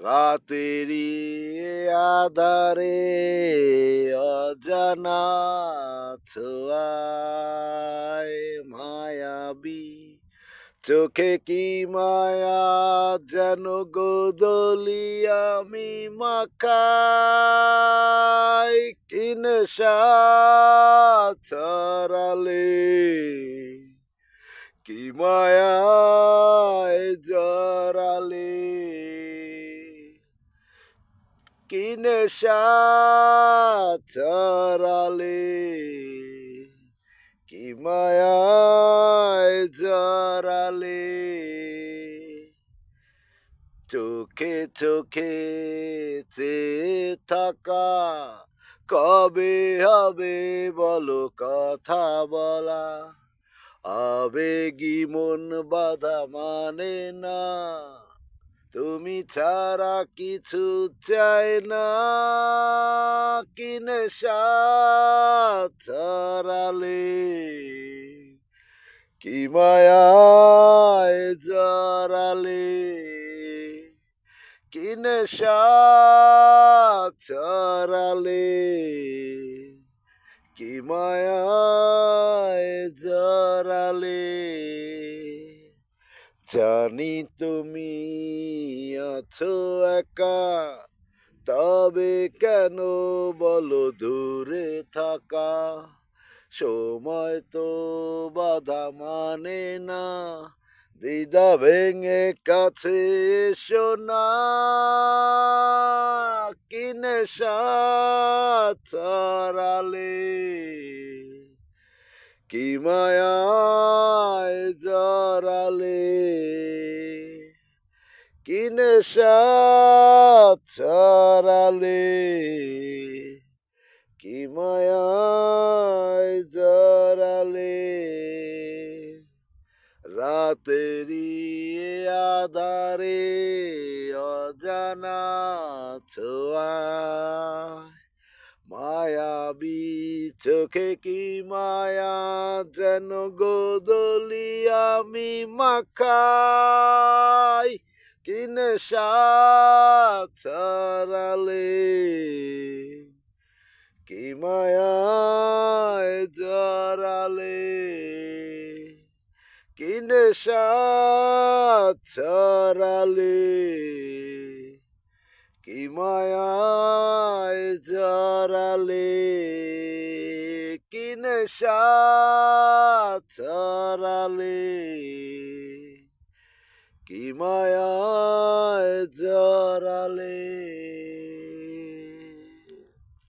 রাতেরি আধারে অজানা ছোঁয়ায় মায়াবী চোখে কি মায়া যেন গোদলি আমি মাখাই কি নেশা ছড়ালে কি মায়ায় জড়ালে কি নেশা ছড়ালে কি মায়ায় জড়ালে চোখে চোখে চেয়ে থাকা কবে হবে বলো কথা বলা আবেগী মন বাধা মানে না তুমি ছাড়া কিছু চাই না কি নেশা ছড়ালে কি মায়ায় জড়ালে কি নেশা ছড়ালে কি মায়ায় জড়ালে জানি তুমি আছো একা তবে কেন বলো দূরে থাকা সময় তো বাধা মানে না দ্বিধা ভেঙে কাছে এসো না কি নেশা ছড়ালে কি মায়ায় জড়ালে কি নেশা ছড়ালে কি মায়ায় জড়ালে রাতেরি আধারে অজানা ছোঁয়ায় মায়াবী চোখে কি মায়া যেন গোদলি আমি মাখাই কি নেশা ছড়ালে কি মায়ায় জড়ালে কি নেশা ছড়ালে কি মায়ায় জড়ালে কি নেশা ছড়ালে কি মায়ায়